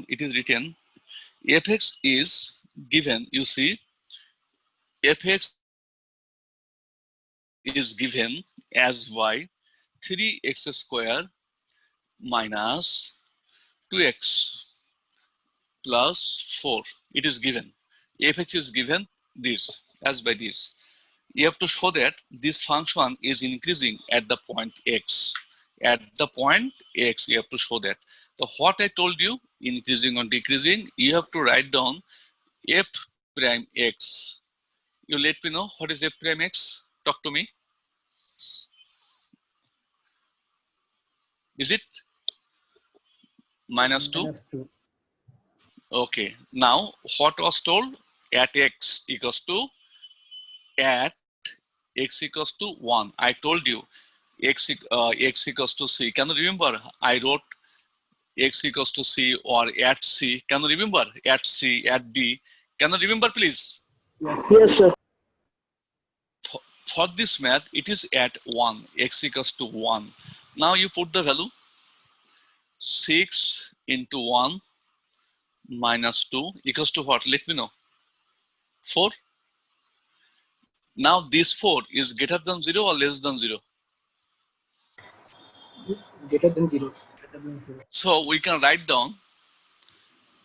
it is written fx is given, you see, fx is given as y 3x square minus 2x plus 4. It is given. fx is given this as by this. You have to show that this function is increasing at the point x. At the point x, you have to show that. So what I told you, increasing or decreasing, you have to write down f prime x. You let me know what is f prime x. Talk to me. Is it minus 2? -2. Okay. Now, what was told? At x equals to, at x equals to 1. I told you x equals to c. Can you remember? I wrote x equals to c or at c. Can you remember? At c, at d. Can you remember, please? Yes, sir. For this math, it is at 1. X equals to 1. Now you put the value 6 into 1 minus 2 equals to what? Let me know. 4. Now this 4 is greater than 0 or less than 0? Greater than 0. So we can write down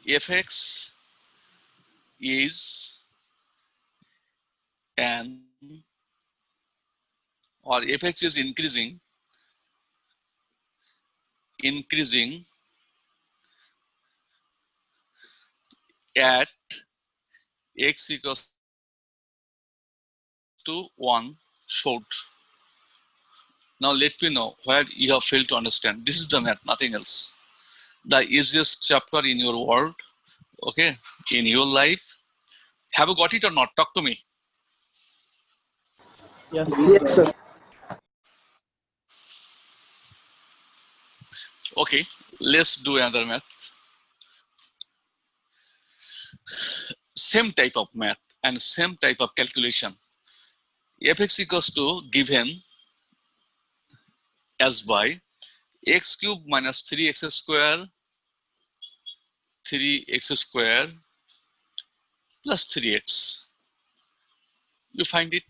fx is an, or fx is increasing at x equals to 1 short. Now let me know where you have failed to understand. This is the math, nothing else. The easiest chapter in your world, okay, in your life. Have you got it or not? Talk to me. Yes, yes, sir. Okay, let's do another math. Same type of math and same type of calculation. fx equals to given as by x cube minus 3x square, 3x square plus 3x. You find it.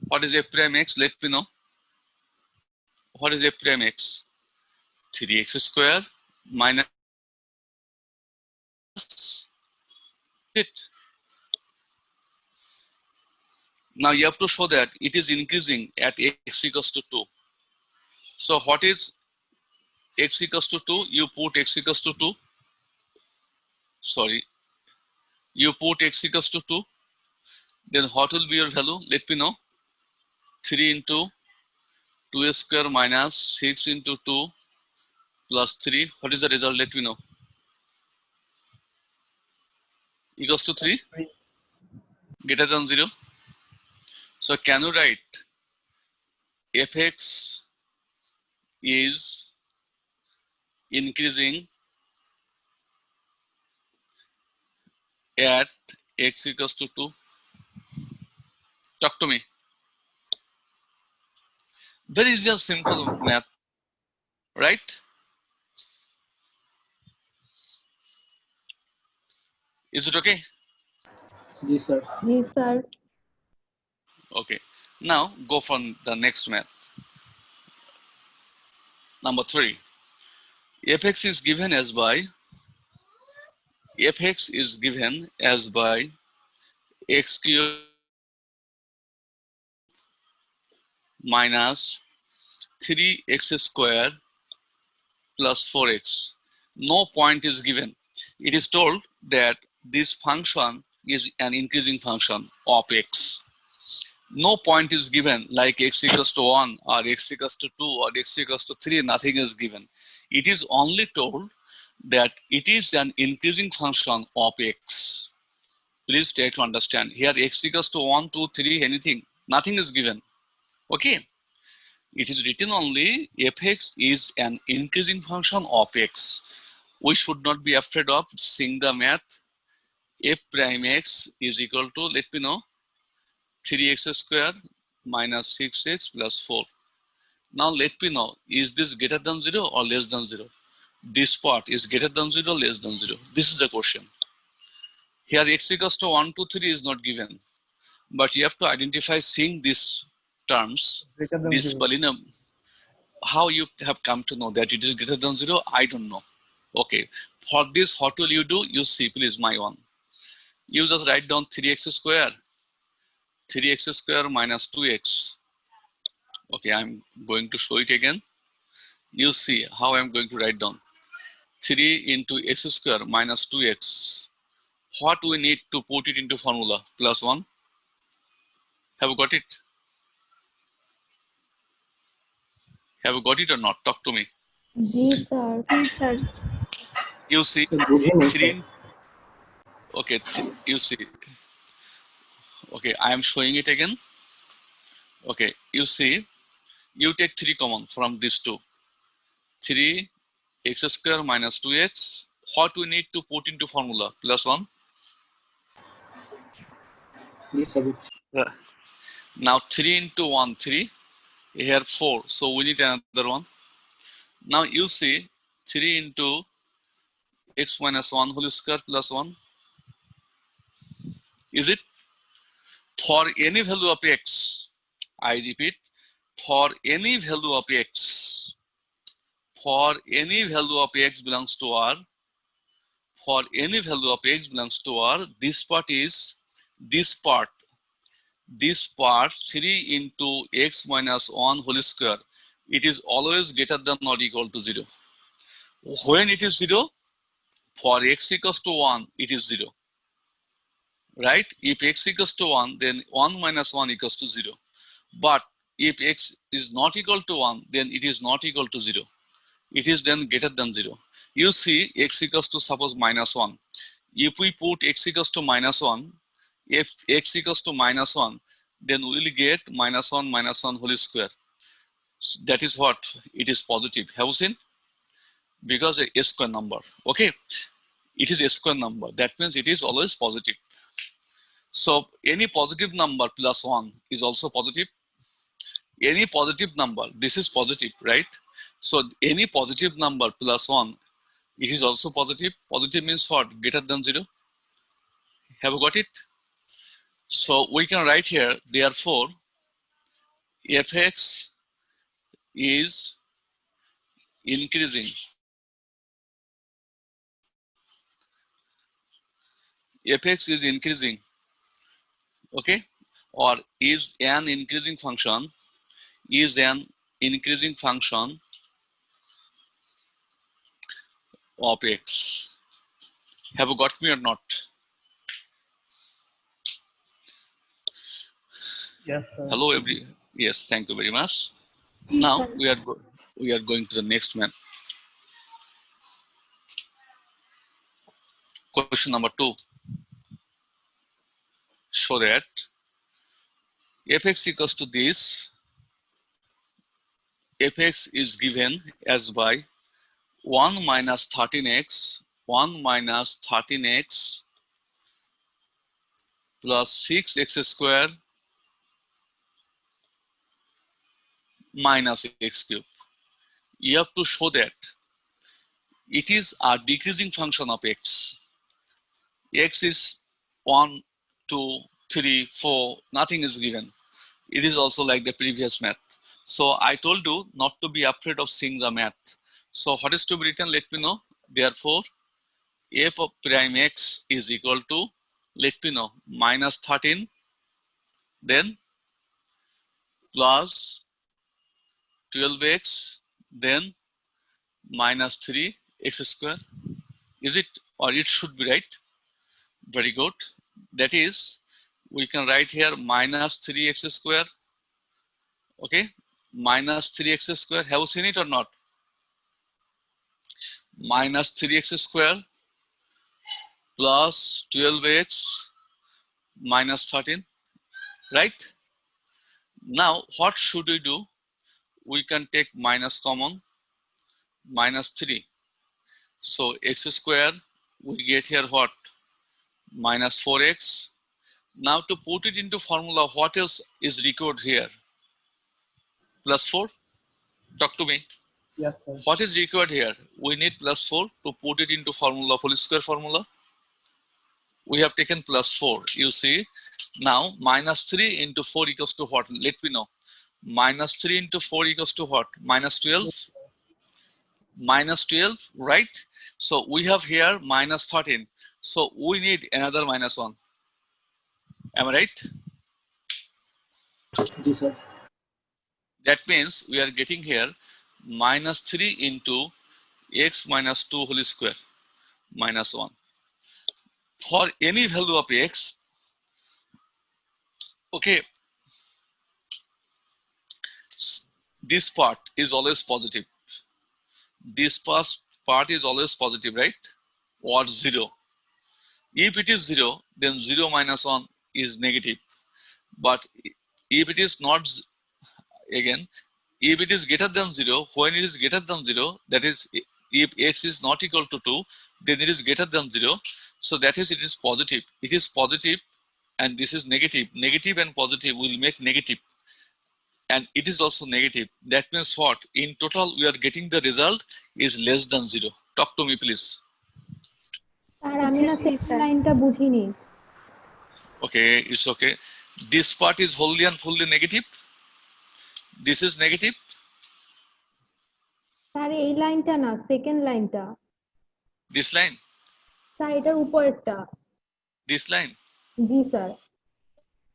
What is f prime x? Let me know. What is f prime x? 3x square minus it. Now you have to show that it is increasing at x equals to 2. So what is x equals to 2? You put x equals to 2. Sorry. You put x equals to 2. Then what will be your value? Let me know. 3 into 2 square minus 6 into 2 plus 3. What is the result? Let me know. Equals to 3. Greater than 0. So can you write fx is increasing at x equals to 2? Talk to me. Very easy and simple math, right? Is it okay? Yes, sir. Yes, sir. Okay. Now go from the next math. Number 3. fx is given as by x cube minus 3x square plus 4x. No point is given. It is told that this function is an increasing function of x. No point is given like x equals to 1 or x equals to 2 or x equals to 3. Nothing is given. It is only told that it is an increasing function of x. Please try to understand. Here x equals to 1, 2, 3, anything. Nothing is given. Okay. It is written only fx is an increasing function of x. We should not be afraid of seeing the math. F prime x is equal to, let me know, 3x square minus 6x plus 4. Now let me know, is this greater than 0 or less than 0? this part is greater than 0, less than 0? This is the question. Here x equals to 1, 2, 3 is not given, but you have to identify seeing these terms, Greater than this 0. polynomial. How you have come to know that it is greater than 0? I don't know. Okay, for this, what will you do? You see, please, my one. You just write down 3x square, 3x square minus 2x. Okay, I'm going to show it again. You see how I'm going to write down 3 into x square minus 2x. What we need to put it into formula? Plus 1. Have you got it? Have you got it or not? Talk to me. जी sir जी sir You see Sir, बुझे नहीं sir. 3. Okay, you see. Okay, I am showing it again. Okay, you see, you take 3 common from these two. 3 x square minus 2x. What we need to put into formula? Plus 1. Yes, sir. Now 3 into 1, 3. Here 4. So we need another one. Now you see 3 into x minus 1 whole square plus 1. Is it? For any value of x, I repeat, for any value of x, for any value of x belongs to R, for any value of x belongs to R, this part is, this part 3 into x minus 1 whole square, it is always greater than or equal to 0. When it is 0, for x equals to 1, it is 0. Right? If x equals to 1, then 1 minus 1 equals to 0. But if x is not equal to 1, then it is not equal to 0. It is then greater than 0. You see x equals to suppose minus 1. If we put x equals to minus 1, if x equals to minus 1, then we will get minus 1 whole square. So that is what? It is positive. Have you seen? Because a square number. Okay? It is a square number. That means it is always positive. So any positive number plus 1 is also positive. Any positive number, this is positive, right? So any positive number plus 1, it is also positive. Positive means what? Greater than 0. Have you got it? So we can write here, therefore, fx is increasing. Fx is increasing, okay? Or is an increasing function, is an increasing function of x. Have you got me or not? Yes, sir. Hello, yes, thank you very much. जी Now sir we are going to the next one. Question number 2. Show that fx equals to this. Fx is given as by 1 minus 13x, 1 minus 13x plus 6x square minus x cube. You have to show that it is a decreasing function of x. X is 1, 2, 3, 4, nothing is given. It is also like the previous math. So I told you not to be afraid of seeing the math. So what is to be written? Let me know. Therefore, f of prime x is equal to, let me know, minus 13, then plus 12x, then minus 3x square. Is it, or it should be right? Very good. That is, we can write here minus 3x square. Okay, minus 3x square. Have you seen it or not? Minus 3x square plus 12x minus 13, right? Now, what should we do? We can take minus common, minus 3. So x square, we get here what? Minus 4x. Now to put it into formula, what else is recorded here? Plus 4. Talk to me. Yes, sir. What is required here? We need plus 4 to put it into formula, whole square formula. We have taken plus 4. You see, now minus 3 into 4 equals to what? Let me know. Minus 3 into 4 equals to what? Minus 12. Minus 12, right? So we have here minus 13. So we need another minus 1. Am I right? Yes, sir. That means we are getting here minus 3 into x minus 2 whole square minus 1. For any value of x, okay, this part is always positive. This part is always positive, right? Or 0. If it is 0, then 0 minus 1 is negative. But if it is not, again, if it is greater than 0, when it is greater than 0, that is, if x is not equal to 2, then it is greater than 0. So that is, it is positive. It is positive and this is negative. Negative and positive will make negative. And it is also negative. That means what? In total, we are getting the result is less than 0. Talk to me, please. Sir আমি না second লাইনটা বুঝিনি। Okay, it's okay. This part is wholly and fully negative. This is negative. Sir এই লাইনটা না, second লাইনটা। This line. Sir এটার উপরেরটা। This line. G sir.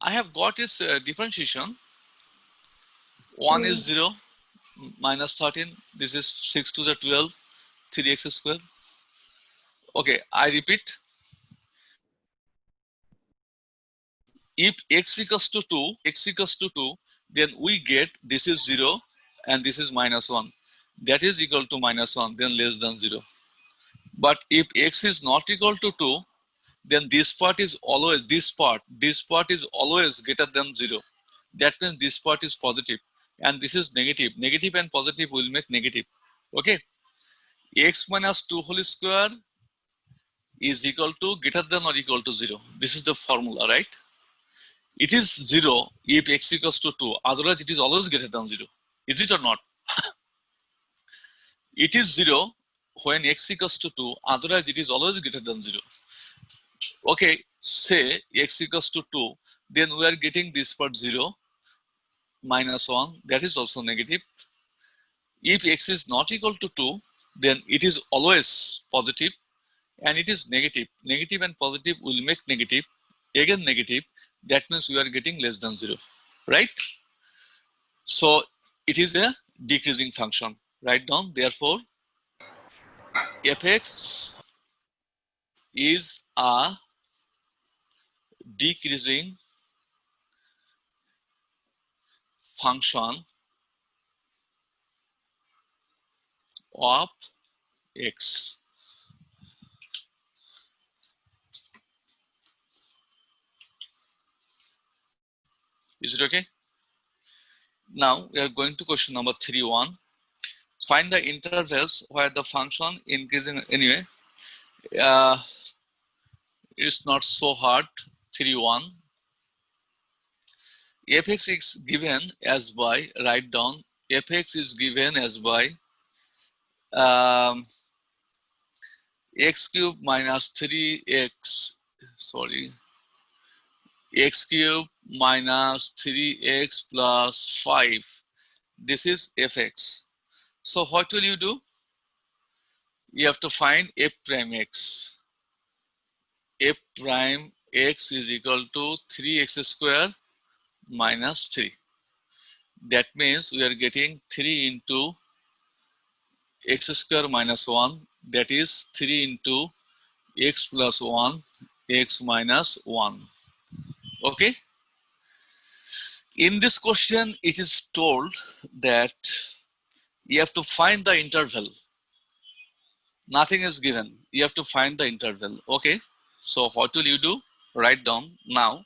I have got its differentiation. 1 is 0, minus 13. This is 6 to the 12, 3x square. Okay, I repeat. If x equals to 2, then we get this is 0 and this is minus 1. That is equal to minus 1, then less than 0. But if x is not equal to 2, then this part is always, this part is always greater than 0. That means this part is positive and this is negative. Negative and positive will make negative. Okay. X minus 2 whole square is equal to greater than or equal to 0. This is the formula, right? It is 0 if x equals to 2. Otherwise, it is always greater than 0. Is it or not? It is 0 when x equals to 2. Otherwise, it is always greater than 0. Okay, say x equals to 2. Then we are getting this part 0, minus 1. That is also negative. If x is not equal to 2, then it is always positive and it is negative. Negative and positive will make negative. Again negative. That means we are getting less than 0, right? So it is a decreasing function. Write down, therefore, fx is a decreasing function of x. Is it okay? Now we are going to question number 3.1. Find the intervals where the function increasing. Anyway, it's not so hard. 3.1. fx is given as by, write down, fx is given as by x cube minus 3x, sorry, x cube minus 3x plus 5. This is fx. So what will you do? You have to find f prime x. F prime x is equal to 3x square minus 3. That means we are getting 3 into x square minus 1. That is 3 into x plus 1, x minus 1. Okay. In this question, it is told that you have to find the interval. Nothing is given. You have to find the interval. Okay. So what will you do? Write down now.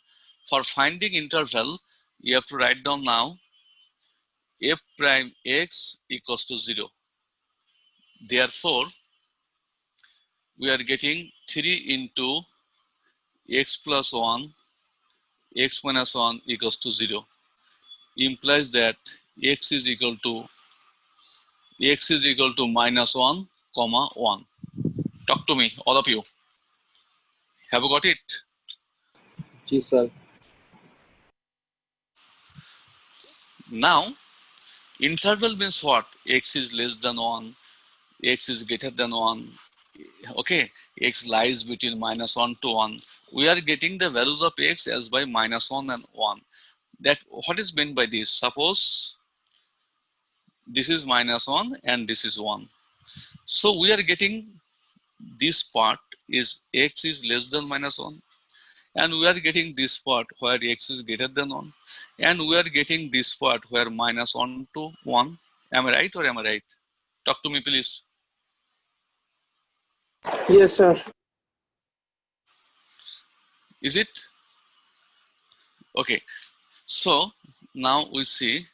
For finding interval, you have to write down now f prime x equals to 0. Therefore, we are getting 3 into x plus 1, x minus 1 equals to 0. Implies that x is equal to x is equal to -1, 1. Talk to me, all of you. Have you got it? Yes, sir. Now, interval means what? X is less than 1, x is greater than 1. Okay, x lies between -1 to 1. We are getting the values of x as by -1 and 1. That what is meant by this? Suppose this is -1 and this is 1. So we are getting this part is x is less than -1, and we are getting this part where x is greater than 1, and we are getting this part where -1 to 1. Am I right or am I right? Talk to me, please. Yes, sir. Is it? Okay. So now we see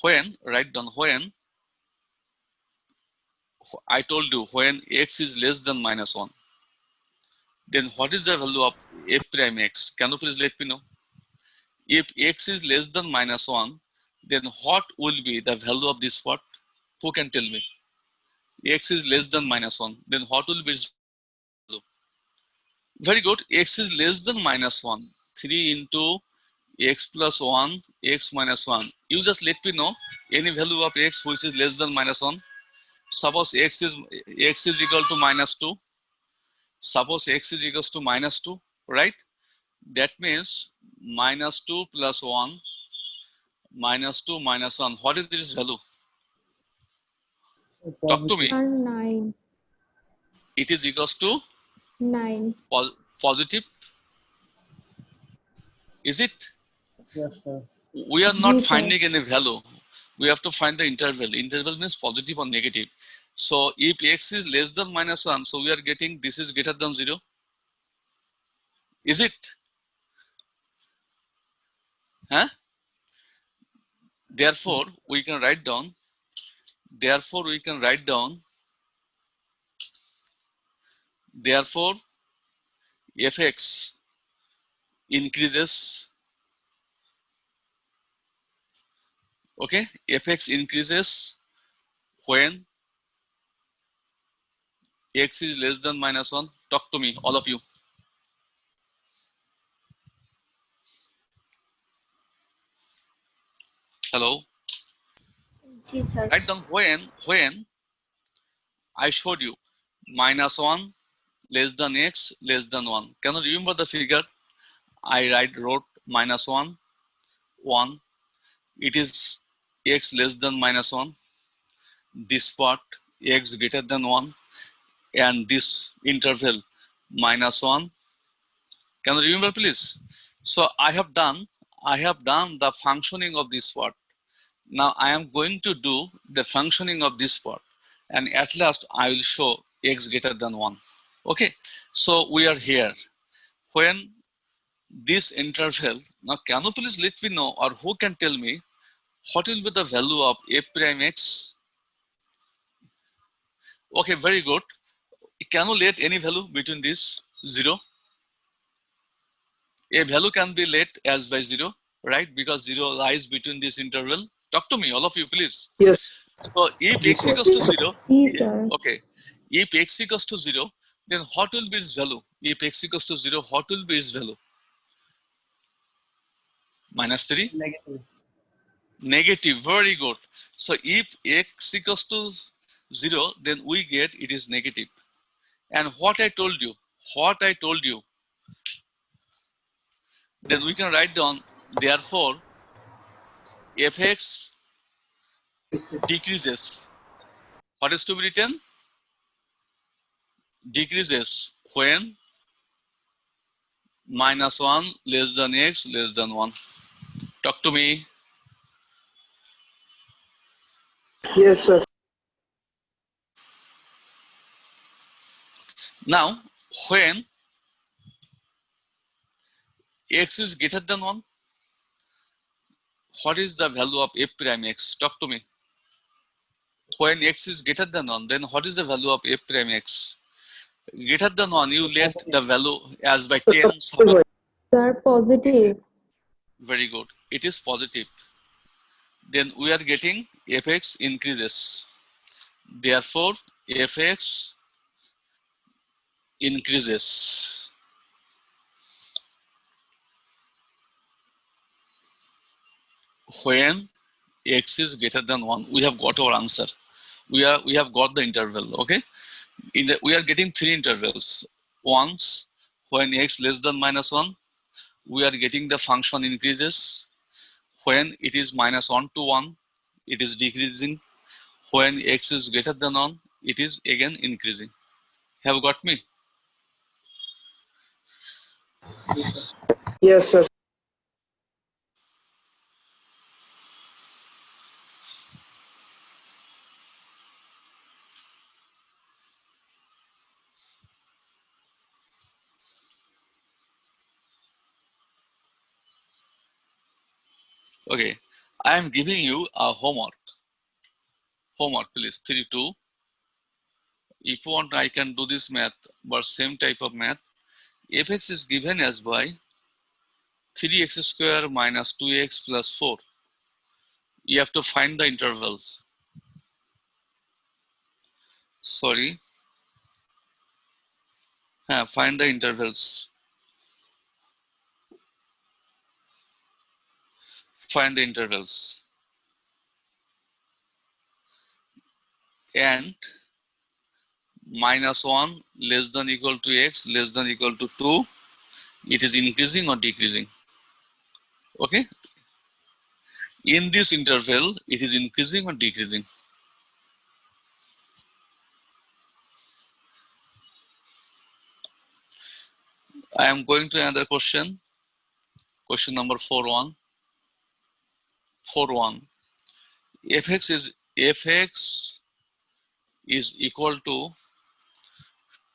when, write down when, I told you when x is less than -1, then what is the value of f prime x? Can you please let me know? If x is less than -1, then what will be the value of this part? Who can tell me? X is less than -1, then what will be its value? Very good. X is less than -1. 3 into x plus 1, x minus 1. You just let me know any value of x which is less than -1. Suppose x is equal to -2. Suppose x is equals to -2, right? That means -2 plus 1, -2 minus 1. What is this value? Talk to me. 9. It is equals to 9. positive. Is it? Yes, sir. We are not Yes, sir. finding any value. We have to find the interval. Interval means positive or negative. So if x is less than -1, so we are getting this is greater than 0. Is it? Huh? Therefore, we can write down. Therefore, we can write down. Therefore, fx increases. Okay, fx increases when x is less than -1. Talk to me, all of you. Hello. Yes, sir. Write down when I showed you -1 less than x less than 1. Can you remember the figure? I wrote -1, 1. It is x less than -1. This part x greater than 1, and this interval -1. Can you remember, please? So I have done the functioning of this part. Now I am going to do the functioning of this part, and at last I will show x greater than 1. Okay, so we are here. When this interval, now can you please let me know, or who can tell me what will be the value of f prime x? Okay, very good. Can you let any value between this 0? A value can be let as by 0, right? Because 0 lies between this interval. Talk to me, all of you, please. Yes. So if Yes, x sir. equals to 0, Yes, sir. okay. If x equals to 0, then what will be its value? If x equals to 0, what will be its value? -3? Negative. Negative, very good. So if x equals to 0, then we get it is negative. And what I told you, then we can write down, therefore, fx decreases. What is to be written? Decreases when -1 less than x less than 1. Talk to me. Yes, sir. Now, when x is greater than 1, what is the value of f prime x? Talk to me. When x is greater than 1, then what is the value of f prime x? Greater than 1, you let the value as by 10. Suppose Sir, positive. Very good. It is positive. Then we are getting fx increases. Therefore, fx increases when x is greater than 1. We have got our answer. We have got the interval. Okay. We are getting three intervals. Once when x less than -1, we are getting the function increases. When it is -1 to 1, it is decreasing. When x is greater than 1, it is again increasing. Have you got me? Yes, sir. Okay. I am giving you a homework. Homework, please. 3-2. If you want, I can do this math, but same type of math. Fx is given as by 3x square minus 2x plus 4. You have to find the intervals. Sorry. Find the intervals. Find the intervals. And -1 less than equal to x less than equal to 2. It is increasing or decreasing. Okay. In this interval, it is increasing or decreasing. I am going to another question. Question number 4-1. 4-1. fx is equal to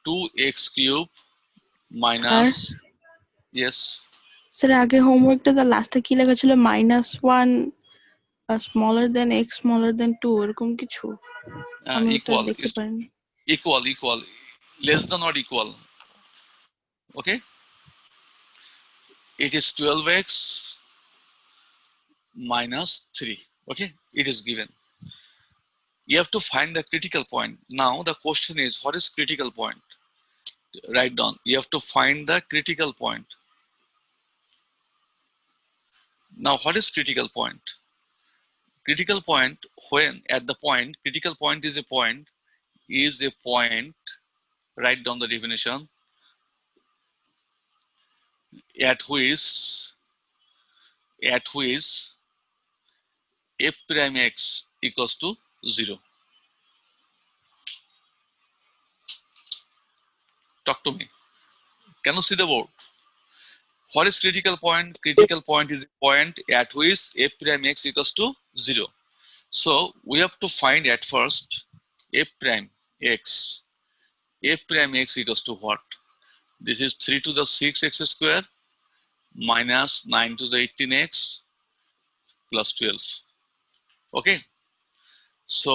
2x cube minus, yes, sir আগে হোমওয়ার্কটা লাস্টে কি লেখা ছিল -1 smaller than x smaller than 2 এরকম কিছু আমি ওটা equal দেখতে is পারিনি equal less than or equal. Okay, it is 12x minus 3. Okay, it is given. You have to find the critical point. Now the question is, what is critical point? Write down. You have to find the critical point. Now what is critical point? Critical point, when at the point, critical point is a point, write down the definition, at which f prime x equals to 0. Talk to me. Can you see the board? What is critical point? Critical point is a point at which f prime x equals to 0. So we have to find at first f prime x. F prime x equals to what? This is 3 to the 6x square minus 9 to the 18x plus 12. Okay. So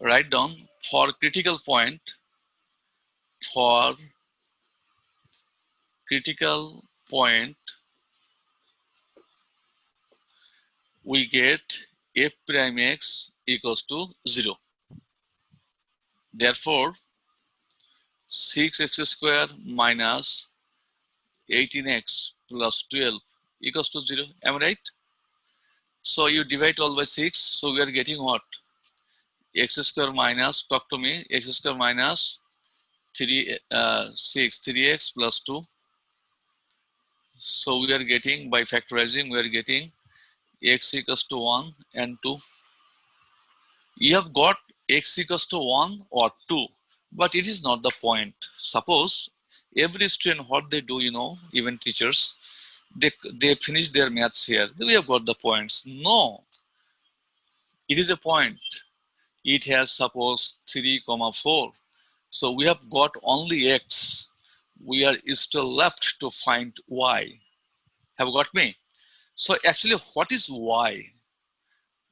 write down for critical point, we get f prime x equals to 0. Therefore, 6x square minus 18x plus 12 equals to 0. Am I right? So you divide all by 6. So we are getting what? X square minus, talk to me, x square minus 3x plus 2. So we are getting, by factorizing, we are getting x equals to 1 and 2. You have got x equals to 1 or 2, but it is not the point. Suppose every student, what they do, even teachers, they finish their maths here. We have got the points. No, it is a point. It has suppose 3,4. So we have got only x. We are still left to find y. Have you got me? So actually, what is y?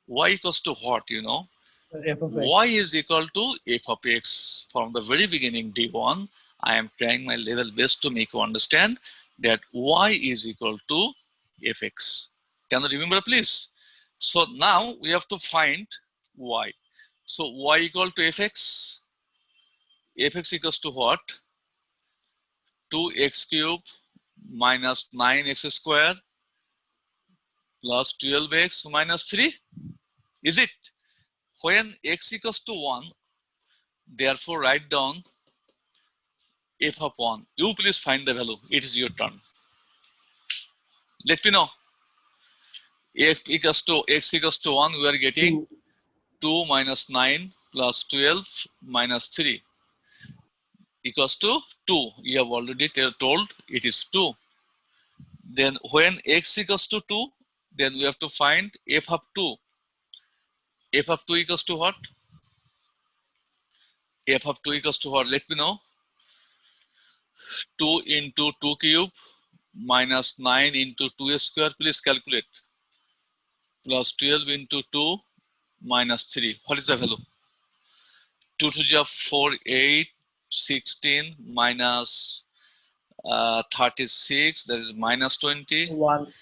Y equals to what, F of x. Y is equal to f of x. From the very beginning, D1, I am trying my level best to make you understand that y is equal to fx. Can you remember, please? So now we have to find y. So y equal to fx. Fx equals to what? 2x cube minus 9x square plus 12x minus 3. Is it? When x equals to 1, therefore write down f of 1. You please find the value. It is your turn. Let me know. X equals to 1, we are getting 2 minus 9 plus 12 minus 3 equals to 2. You have already told it is 2. Then when x equals to 2, then we have to find f of 2. F of 2 equals to what? F of 2 equals to what? Let me know. 2 into 2 cube minus 9 into 2 square. Please calculate. Plus 12 into 2 minus 3. What is the value? 2 to the 4, 8, 16 minus 36. That is minus 20. 1.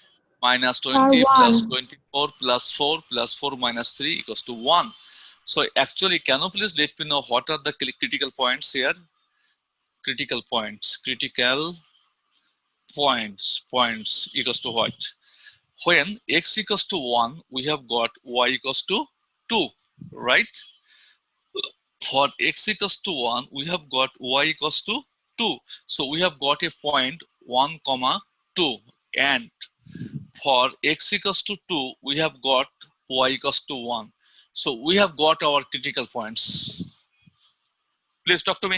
Minus 20 1. plus 24 plus 4 plus 4 minus 3 equals to 1. So actually, can you please let me know what are the critical points here? Critical points equals to what? When x equals to 1, we have got y equals to 2, right? For x equals to 1, we have got y equals to 2. So we have got a point 1, 2. And for x equals to 2, we have got y equals to 1. So we have got our critical points. Please talk to me.